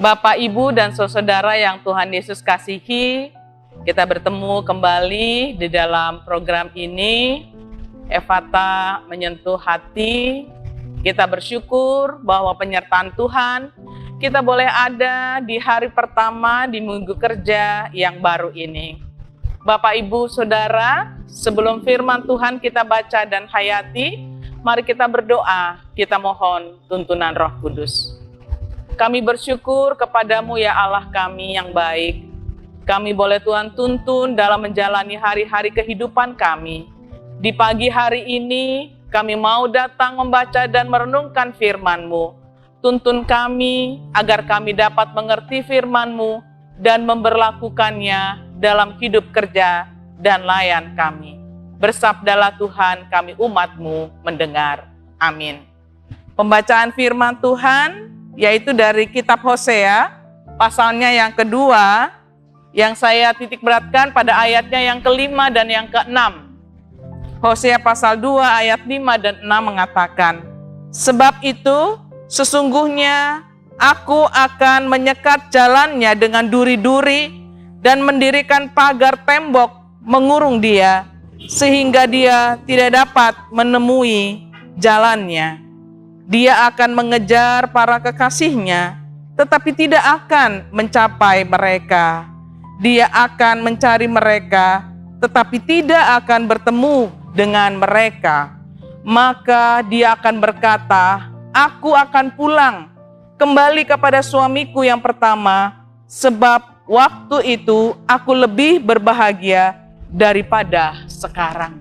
Bapak, Ibu, dan saudara yang Tuhan Yesus kasihi, kita bertemu kembali di dalam program ini. Efata menyentuh hati. Kita bersyukur bahwa penyertaan Tuhan, kita boleh ada di hari pertama di minggu kerja yang baru ini. Bapak, Ibu, Saudara, sebelum firman Tuhan kita baca dan hayati, mari kita berdoa, kita mohon tuntunan Roh Kudus. Kami bersyukur kepadamu ya Allah kami yang baik. Kami boleh Tuhan tuntun dalam menjalani hari-hari kehidupan kami. Di pagi hari ini, kami mau datang membaca dan merenungkan firman-Mu. Tuntun kami agar kami dapat mengerti firman-Mu dan memberlakukannya dalam hidup kerja dan layan kami. Bersabdalah Tuhan, kami umat-Mu mendengar. Amin. Pembacaan firman Tuhan yaitu dari kitab Hosea, pasalnya yang kedua, yang saya titik beratkan pada ayatnya yang kelima dan yang keenam. Hosea pasal 2 ayat 5 dan 6 mengatakan, sebab itu sesungguhnya aku akan menyekat jalannya dengan duri-duri dan mendirikan pagar tembok mengurung dia, sehingga dia tidak dapat menemui jalannya. Dia akan mengejar para kekasihnya, tetapi tidak akan mencapai mereka. Dia akan mencari mereka, tetapi tidak akan bertemu dengan mereka. Maka dia akan berkata, aku akan pulang kembali kepada suamiku yang pertama, sebab waktu itu aku lebih berbahagia daripada sekarang.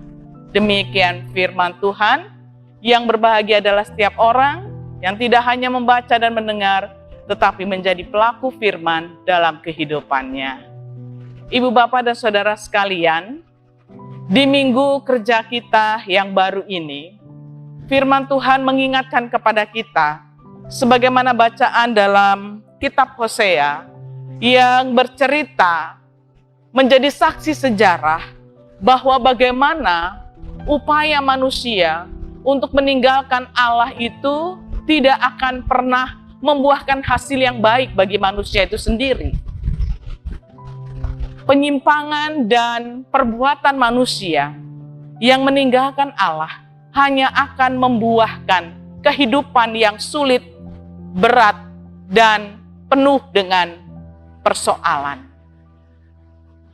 Demikian firman Tuhan. Yang berbahagia adalah setiap orang yang tidak hanya membaca dan mendengar, tetapi menjadi pelaku firman dalam kehidupannya. Ibu, Bapak, dan Saudara sekalian, di minggu kerja kita yang baru ini, firman Tuhan mengingatkan kepada kita, sebagaimana bacaan dalam kitab Hosea, yang bercerita menjadi saksi sejarah bahwa bagaimana upaya manusia untuk meninggalkan Allah itu tidak akan pernah membuahkan hasil yang baik bagi manusia itu sendiri. Penyimpangan dan perbuatan manusia yang meninggalkan Allah hanya akan membuahkan kehidupan yang sulit, berat, dan penuh dengan persoalan.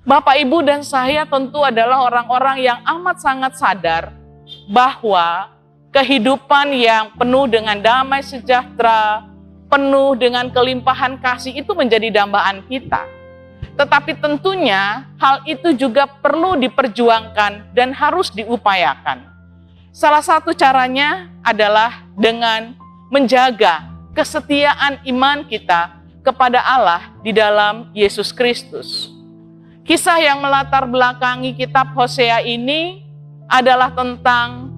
Bapak, Ibu, dan saya tentu adalah orang-orang yang amat sangat sadar bahwa kehidupan yang penuh dengan damai sejahtera, penuh dengan kelimpahan kasih itu menjadi dambaan kita. Tetapi tentunya hal itu juga perlu diperjuangkan dan harus diupayakan. Salah satu caranya adalah dengan menjaga kesetiaan iman kita kepada Allah di dalam Yesus Kristus. Kisah yang melatar belakangi kitab Hosea ini adalah tentang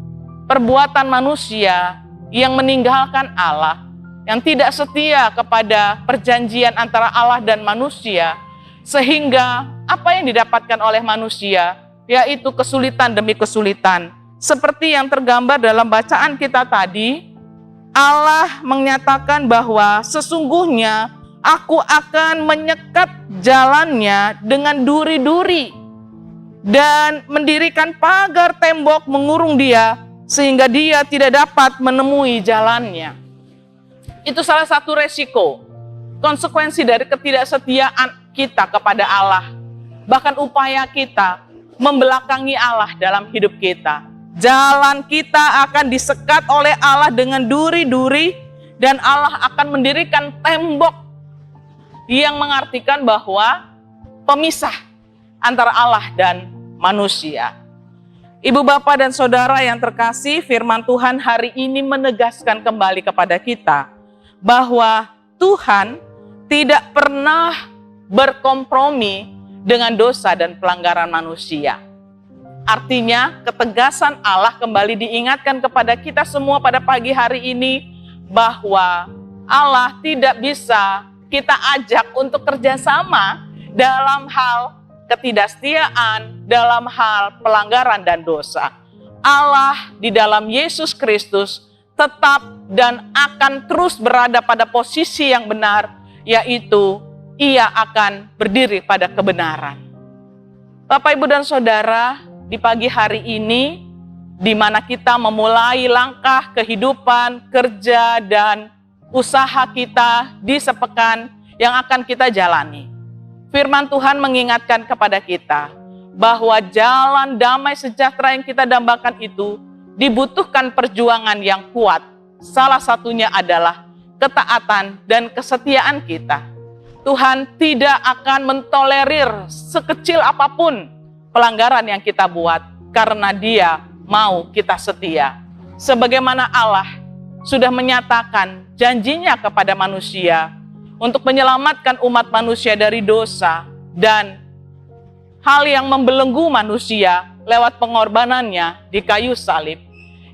perbuatan manusia yang meninggalkan Allah, yang tidak setia kepada perjanjian antara Allah dan manusia, sehingga apa yang didapatkan oleh manusia, yaitu kesulitan demi kesulitan. Seperti yang tergambar dalam bacaan kita tadi, Allah menyatakan bahwa sesungguhnya aku akan menyekat jalannya dengan duri-duri dan mendirikan pagar tembok mengurung dia, sehingga dia tidak dapat menemui jalannya. Itu salah satu resiko, konsekuensi dari ketidaksetiaan kita kepada Allah. Bahkan upaya kita membelakangi Allah dalam hidup kita. Jalan kita akan disekat oleh Allah dengan duri-duri, dan Allah akan mendirikan tembok yang mengartikan bahwa pemisah antara Allah dan manusia. Ibu, Bapak, dan Saudara yang terkasih, firman Tuhan hari ini menegaskan kembali kepada kita bahwa Tuhan tidak pernah berkompromi dengan dosa dan pelanggaran manusia. Artinya, ketegasan Allah kembali diingatkan kepada kita semua pada pagi hari ini bahwa Allah tidak bisa kita ajak untuk kerjasama dalam hal ketidaksetiaan, dalam hal pelanggaran dan dosa. Allah di dalam Yesus Kristus tetap dan akan terus berada pada posisi yang benar, yaitu ia akan berdiri pada kebenaran. Bapak, Ibu, dan Saudara, di pagi hari ini, di mana kita memulai langkah kehidupan, kerja, dan usaha kita di sepekan yang akan kita jalani. Firman Tuhan mengingatkan kepada kita bahwa jalan damai sejahtera yang kita dambakan itu dibutuhkan perjuangan yang kuat. Salah satunya adalah ketaatan dan kesetiaan kita. Tuhan tidak akan mentolerir sekecil apapun pelanggaran yang kita buat, karena Dia mau kita setia. Sebagaimana Allah sudah menyatakan janjinya kepada manusia untuk menyelamatkan umat manusia dari dosa dan hal yang membelenggu manusia lewat pengorbanannya di kayu salib.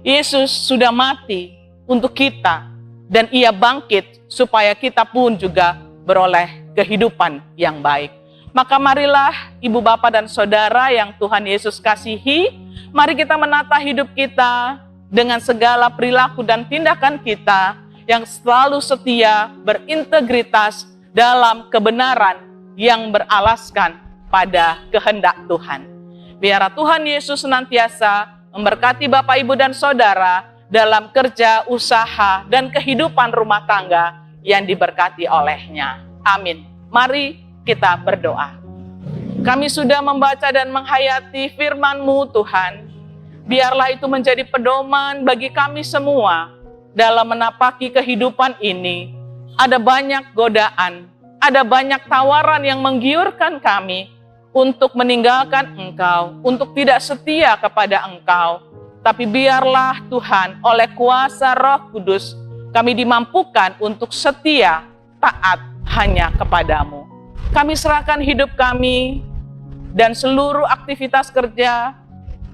Yesus sudah mati untuk kita dan Ia bangkit supaya kita pun juga beroleh kehidupan yang baik. Maka marilah ibu, bapak, dan saudara yang Tuhan Yesus kasihi, mari kita menata hidup kita dengan segala perilaku dan tindakan kita yang selalu setia, berintegritas dalam kebenaran yang beralaskan pada kehendak Tuhan. Biar Tuhan Yesus senantiasa memberkati Bapak, Ibu, dan Saudara dalam kerja, usaha, dan kehidupan rumah tangga yang diberkati oleh-Nya. Amin. Mari kita berdoa. Kami sudah membaca dan menghayati firman-Mu, Tuhan. Biarlah itu menjadi pedoman bagi kami semua dalam menapaki kehidupan ini. Ada banyak godaan, ada banyak tawaran yang menggiurkan kami untuk meninggalkan Engkau, untuk tidak setia kepada Engkau. Tapi biarlah Tuhan, oleh kuasa Roh Kudus, kami dimampukan untuk setia, taat hanya kepadamu. Kami serahkan hidup kami dan seluruh aktivitas kerja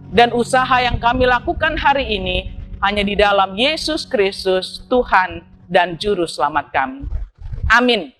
dan usaha yang kami lakukan hari ini hanya di dalam Yesus Kristus, Tuhan dan Juru Selamat kami. Amin.